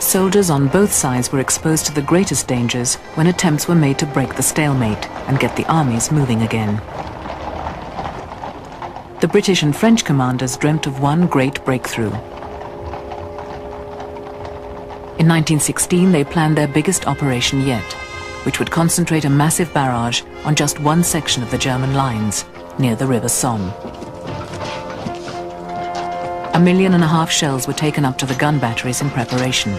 Soldiers on both sides were exposed to the greatest dangers when attempts were made to break the stalemate and get the armies moving again. The British and French commanders dreamt of one great breakthrough. In 1916, they planned their biggest operation yet, which would concentrate a massive barrage on just one section of the German lines, near the River Somme. 1.5 million shells were taken up to the gun batteries in preparation.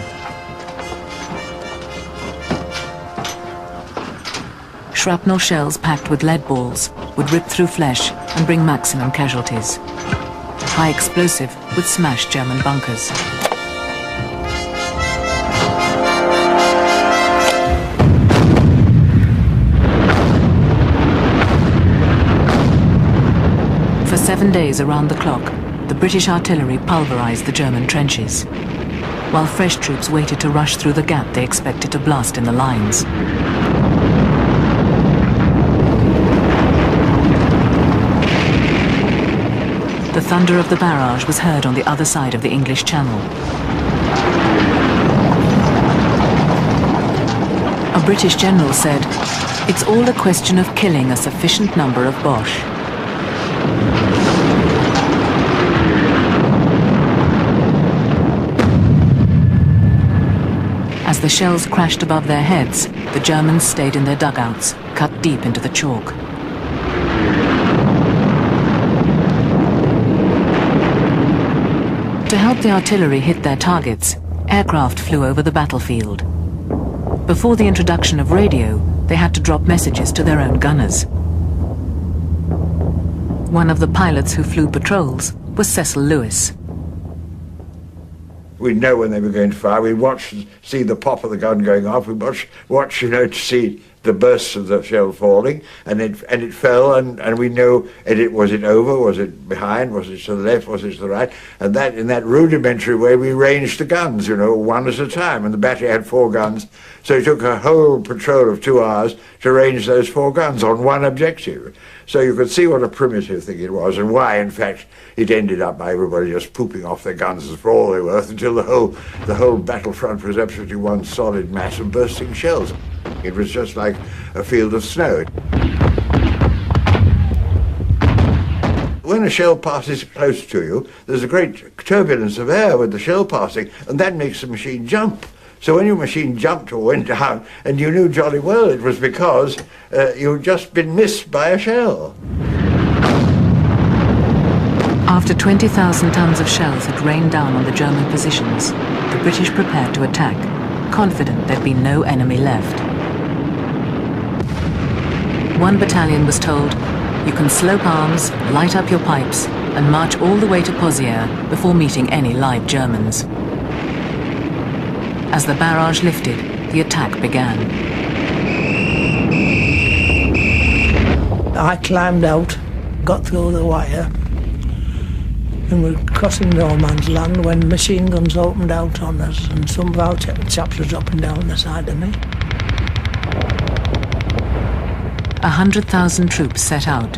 Shrapnel shells packed with lead balls would rip through flesh and bring maximum casualties. High explosive would smash German bunkers. For 7 days around the clock, the British artillery pulverized the German trenches, while fresh troops waited to rush through the gap they expected to blast in the lines. The thunder of the barrage was heard on the other side of the English Channel. A British general said, "It's all a question of killing a sufficient number of Boche." As the shells crashed above their heads, the Germans stayed in their dugouts, cut deep into the chalk. To help the artillery hit their targets, aircraft flew over the battlefield. Before the introduction of radio, they had to drop messages to their own gunners. One of the pilots who flew patrols was Cecil Lewis. We'd know when they were going to fire. We'd watch and see the pop of the gun going off. We'd watch, to see the bursts of the shell falling, and it fell, and we know, was it over, was it behind, was it to the left, was it to the right, and that in that rudimentary way we ranged the guns, one at a time, and the battery had 4 guns, so it took a whole patrol of 2 hours to range those 4 guns on one objective. So you could see what a primitive thing it was, and why, in fact, it ended up by everybody just pooping off their guns for all they were worth until the whole battlefront was absolutely one solid mass of bursting shells. It was just like a field of snow. When a shell passes close to you, there's a great turbulence of air with the shell passing, and that makes the machine jump. So when your machine jumped or went down, and you knew jolly well it was because you'd just been missed by a shell. After 20,000 tons of shells had rained down on the German positions, the British prepared to attack, confident there'd be no enemy left. One battalion was told, "You can slope arms, light up your pipes, and march all the way to Pozières before meeting any live Germans." As the barrage lifted, the attack began. I climbed out, got through the wire, and we're crossing no man's land when machine guns opened out on us, and some of our chaps were dropping down the side of me. 100,000 troops set out,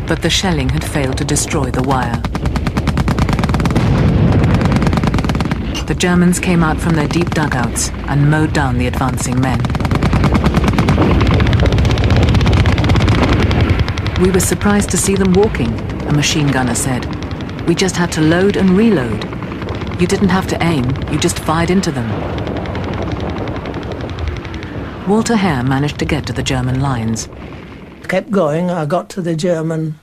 but the shelling had failed to destroy the wire. The Germans came out from their deep dugouts and mowed down the advancing men. "We were surprised to see them walking," a machine gunner said. "We just had to load and reload. You didn't have to aim, you just fired into them." Walter Hare managed to get to the German lines. Kept going, I got to the German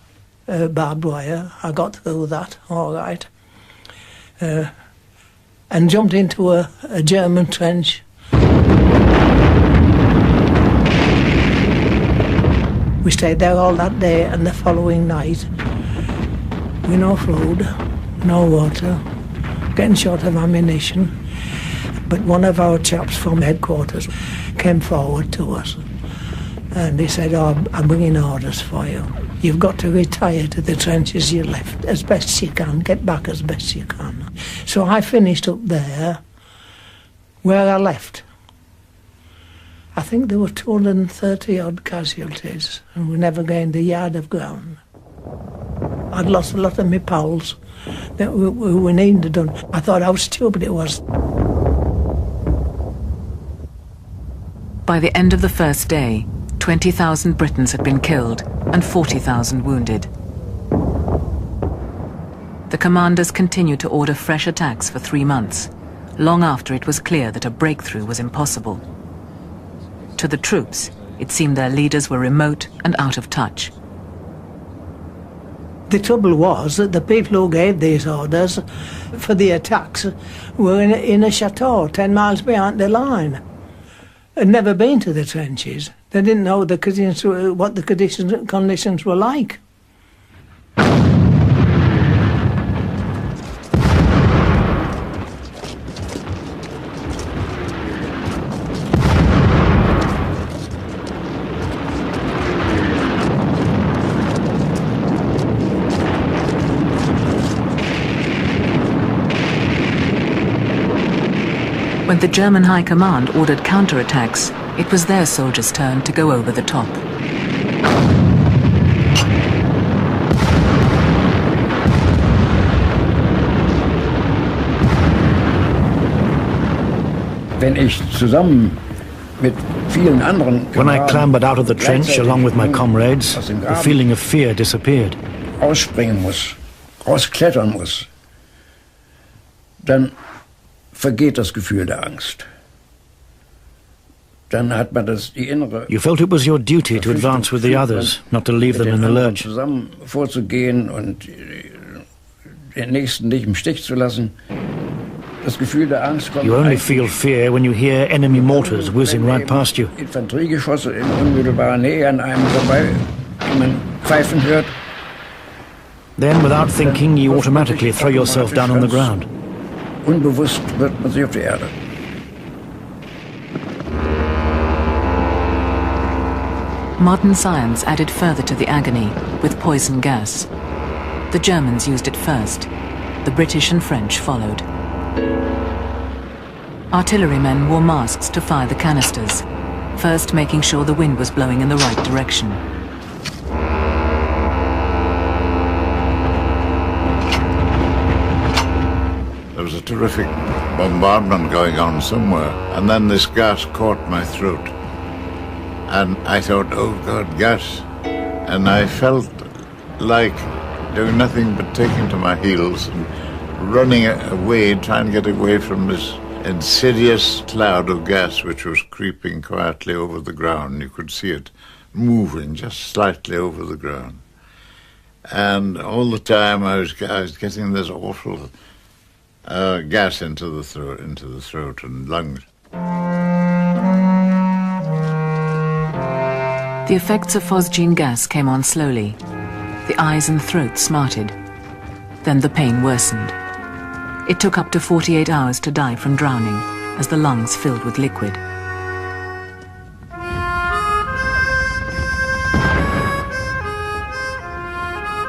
barbed wire. I got through that, all right. And jumped into a German trench. We stayed there all that day and the following night. With no food, no water, getting short of ammunition. But one of our chaps from headquarters came forward to us and he said, "Oh, I'm bringing orders for you. You've got to retire to the trenches you left as best you can, get back as best you can." So I finished up there where I left. I think there were 230 odd casualties and we never gained a yard of ground. I'd lost a lot of my pals that we needed done. I thought how stupid it was. By the end of the first day, 20,000 Britons had been killed and 40,000 wounded. The commanders continued to order fresh attacks for 3 months, long after it was clear that a breakthrough was impossible. To the troops, it seemed their leaders were remote and out of touch. The trouble was that the people who gave these orders for the attacks were in a chateau 10 miles behind the line. Had never been to the trenches. They didn't know what the conditions were like. When the German High Command ordered counterattacks, it was their soldiers' turn to go over the top. When I clambered out of the trench along with my comrades, the feeling of fear disappeared. Rausspringen muss, rausklettern muss, dann vergeht das Gefühl der Angst. Dann hat man die innere... You felt it was your duty to advance with the others, not to leave them in the lurch. Zusammen vorzugehen und den Nächsten nicht im Stich zu lassen. Das Gefühl der Angst kommt... You only feel fear when you hear enemy mortars whizzing right past you. Infanteriegeschosse in unmittelbarer Nähe an einem vorbei, die man pfeifen hört. Then, without thinking, you automatically throw yourself down on the ground. Unbewusst wird man sich auf die Erde. Modern science added further to the agony with poison gas. The Germans used it first. The British and French followed. Artillerymen wore masks to fire the canisters, first making sure the wind was blowing in the right direction. There was a terrific bombardment going on somewhere, and then this gas caught my throat. And I thought, oh God, gas. And I felt like doing nothing but taking to my heels and running away, trying to get away from this insidious cloud of gas which was creeping quietly over the ground. You could see it moving just slightly over the ground. And all the time I was getting this awful gas into the throat and lungs. The effects of phosgene gas came on slowly. The eyes and throat smarted. Then the pain worsened. It took up to 48 hours to die from drowning as the lungs filled with liquid.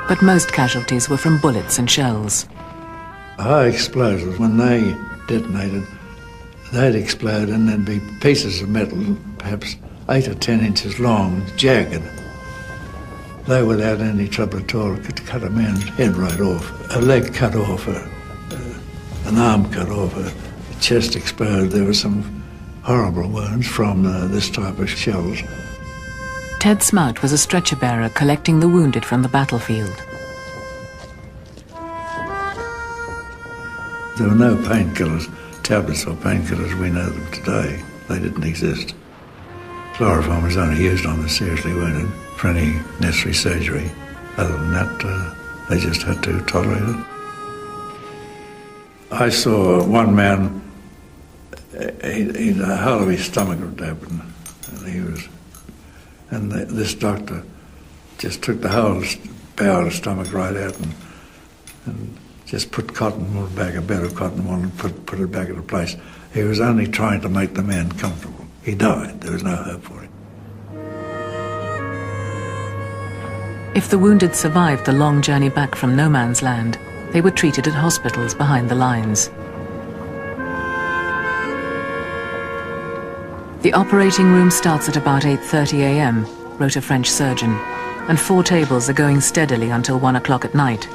But most casualties were from bullets and shells. High explosives, when they detonated, they'd explode and there'd be pieces of metal, perhaps 8 or 10 inches long, jagged. They, without any trouble at all, could cut a man's head right off, a leg cut off, an arm cut off, a chest exposed. There were some horrible wounds from this type of shells. Ted Smout was a stretcher bearer collecting the wounded from the battlefield. There were no painkillers, tablets or painkillers we know them today. They didn't exist. Chloroform was only used on the seriously wounded for any necessary surgery. Other than that, they just had to tolerate it. I saw one man, the whole of his stomach was open, and this doctor just took the whole bowel of stomach right out and just put cotton wool back, a bed of cotton wool, and put it back into place. He was only trying to make the man comfortable. He died. There was no hope for him. If the wounded survived the long journey back from no man's land, they were treated at hospitals behind the lines. The operating room starts at about 8:30 a.m., wrote a French surgeon, and 4 tables are going steadily until 1 o'clock at night.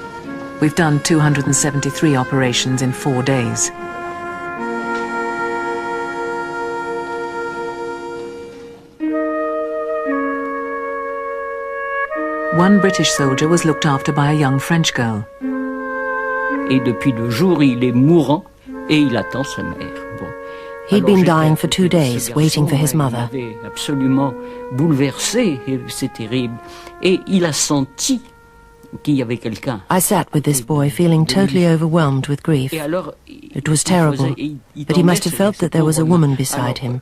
We've done 273 operations in 4 days. one British soldier was looked after by a young French girl. Et depuis 2 jours, il est mourant et il attend sa mère. Bon. He'd been dying for 2 days, waiting for his mother. Il avait absolument bouleversé, c'est terrible. Et il a senti qu'il y avait quelqu'un. I sat with this boy, feeling totally overwhelmed with grief. It was terrible, but he must have felt that there was a woman beside him,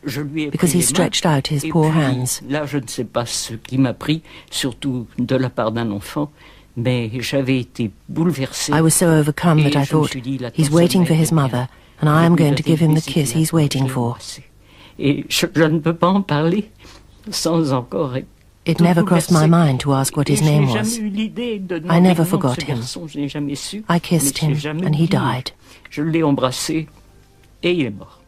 because he stretched out his poor hands. Là, je ne sais pas ce qui m'a pris, surtout de la part d'un enfant, mais j'avais été bouleversé. I was so overcome that I thought, he's waiting for his mother, and I am going to give him the kiss he's waiting for. Et je ne peux pas en parler sans encore. It never crossed my mind to ask what his name was. I never forgot him. I kissed him, and he died. Je l'ai embrassé et il est mort.